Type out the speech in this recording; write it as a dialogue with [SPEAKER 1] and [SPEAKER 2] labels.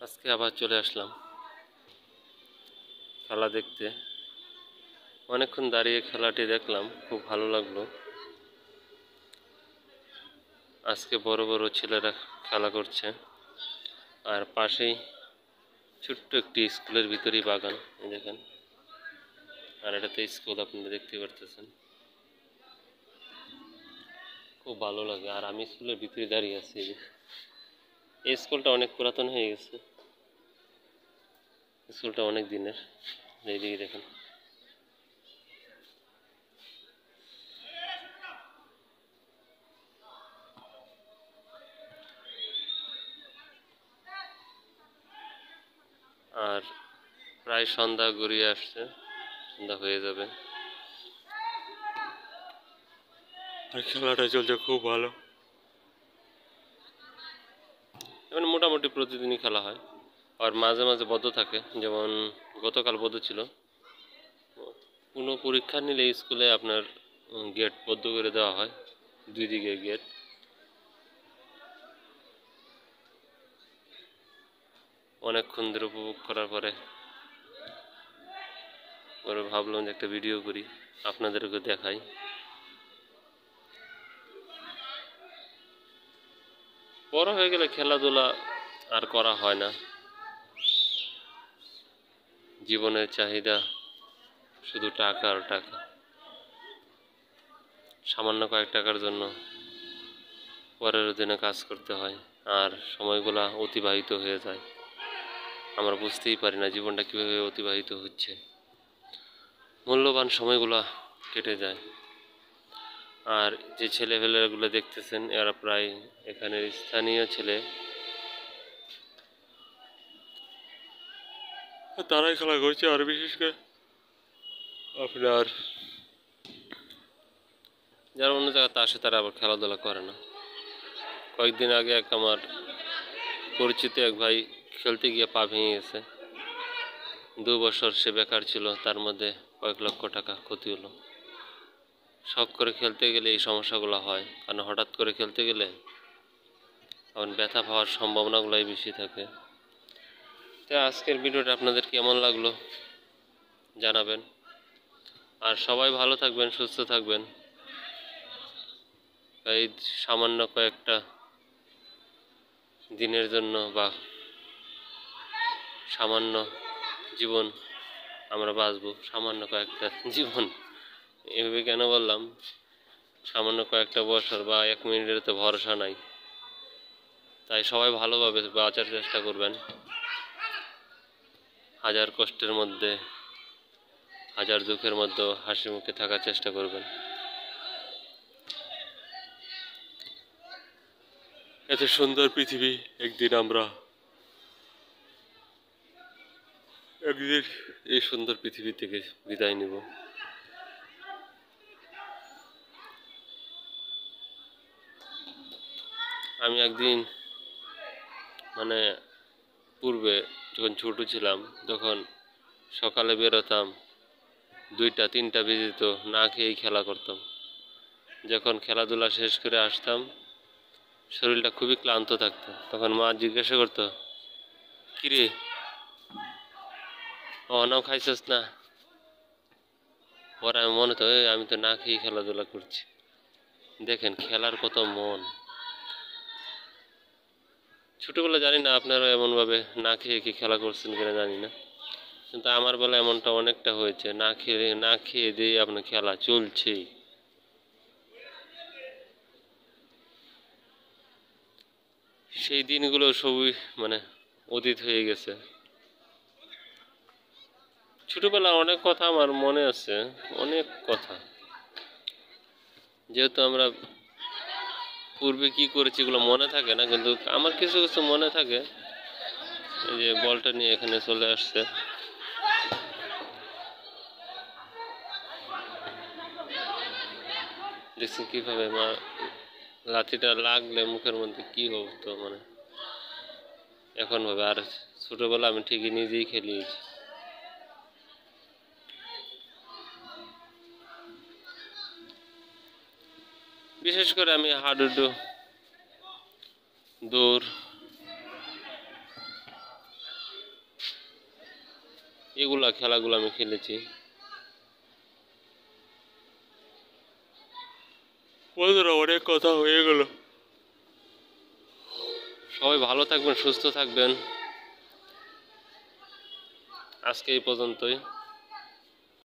[SPEAKER 1] আজকে আবার চলে আসলাম খেলা দেখতে। অনেকক্ষণ দাঁড়িয়ে খেলাটি দেখলাম, খুব ভালো লাগলো। আজকে বড় বড় ছেলেরা খেলা করছে, আর পাশেই ছোট্ট একটি স্কুলের ভিতরেই বাগান, এই দেখেন। আর এটাতে স্কুল আপনারা দেখতে পারতেছেন, খুব ভালো লাগে। আর আমি স্কুলের ভিতরে দাঁড়িয়ে আছি। এই স্কুলটা অনেক পুরাতন হয়ে গেছে, স্কুলটা অনেক দিনের। এইদিকে দেখেন, আর প্রায় সন্ধ্যা গড়িয়ে আসছে, সন্ধ্যা হয়ে যাবে। আর খেলাটা চলছে খুব ভালো। এখন মোটামুটি প্রতিদিনই খেলা হয়, আর মাঝে মাঝে বন্ধ থাকে, যেমন গতকাল বন্ধ ছিল। কোনো পরীক্ষা নিলে স্কুলে আপনার গেট বন্ধ করে দেওয়া হয়, দুই দিকে গেট। অনেকক্ষণ ধরে উপভোগ করার পরে ভাবলাম যে একটা ভিডিও করি, আপনাদেরকে দেখাই। বড় হয়ে গেলে খেলাধুলা আর করা হয় না। জীবনের চাহিদা শুধু টাকা আর টাকা। সামান্য কয়েক টাকার জন্য পরের দিনে কাজ করতে হয়, আর সময়গুলা অতিবাহিত হয়ে যায়। আমরা বুঝতেই পারি না জীবনটা কীভাবে অতিবাহিত হচ্ছে, মূল্যবান সময়গুলা কেটে যায়। আর যে ছেলেপেলেগুলো দেখতেছেন, এরা প্রায় এখানের স্থানীয় ছেলে, তারাই খেলা করছে। আর বিশেষ করে আপনার যারা অন্য জায়গাতে আসে, তারা আবার খেলাধুলা করে না। কয়েকদিন আগে আমার পরিচিত এক ভাই খেলতে গিয়ে পা ভেঙে গেছে। 2 বছর সে বেকার ছিল, তার মধ্যে কয়েক লক্ষ টাকা ক্ষতি হলো। শখ করে খেলতে গেলে এই সমস্যাগুলো হয়, কারণ হঠাৎ করে খেলতে গেলে এখন ব্যথা পাওয়ার সম্ভাবনাগুলোই বেশি থাকে। তো আজকের ভিডিওটা আপনাদের কেমন লাগলো জানাবেন, আর সবাই ভালো থাকবেন, সুস্থ থাকবেন। এই সামান্য কয়েকটা দিনের জন্য বা সামান্য জীবন আমরা বাঁচবো, সামান্য কয়েকটা জীবন, এভাবে কেন বললাম? সামান্য কয়েকটা বছর বা 1 মিনিটের তো ভরসা নাই। তাই সবাই ভালোভাবে বাঁচার চেষ্টা করবেন। হাজার কষ্টের মধ্যে, হাজার দুঃখের মধ্যেও হাসি মুখে থাকার চেষ্টা করবেন। এত সুন্দর পৃথিবী, একদিন এই সুন্দর পৃথিবী থেকে বিদায় নিব। আমি একদিন পূর্বে যখন ছোট ছিলাম, তখন সকালে বেরোতাম, 2টা 3টা বেজে যেত, না খেয়েই খেলা করতাম। যখন খেলাধুলা শেষ করে আসতাম, শরীরটা খুবই ক্লান্ত থাকতো। তখন মা জিজ্ঞাসা করতো, কিরে অনাও খাইছস না? পরে আমি মনে হতো, আমি তো না খেয়েই খেলাধুলা করছি। দেখেন খেলার কত মন। ছোটবেলা জানি না আপনারা এমনভাবে না খেয়ে কি খেলা করছেন কিনা জানি না, কিন্তু আমার বেলা এমনটা অনেকটা হয়েছে। না খেয়ে দিয়ে আপনার খেলা চলছেই। সেই দিনগুলো সবই অতীত হয়ে গেছে। ছোটবেলার অনেক কথা আমার মনে আছে, অনেক কথা। যেহেতু আমরা পূর্বে কি করেছি এগুলো মনে থাকে না, কিন্তু আমার কিছু কিছু মনে থাকে। এই যে বলটা নিয়ে এখানে চলে আসছে, দেখছি কিভাবে মা লাঠিটা লাগলে মুখের মধ্যে কি হতো, এখন ভাবে। আর ছোটবেলা আমি ঠিকই নিজেই খেলিয়েছি। বিশেষ করে আমি হাডুডু, দৌড়, এগুলা খেলাগুলো আমি খেলেছি। বন্ধুরা, অনেক কথা হয়ে গেল। সবাই ভালো থাকবেন, সুস্থ থাকবেন। আজকে এই পর্যন্তই।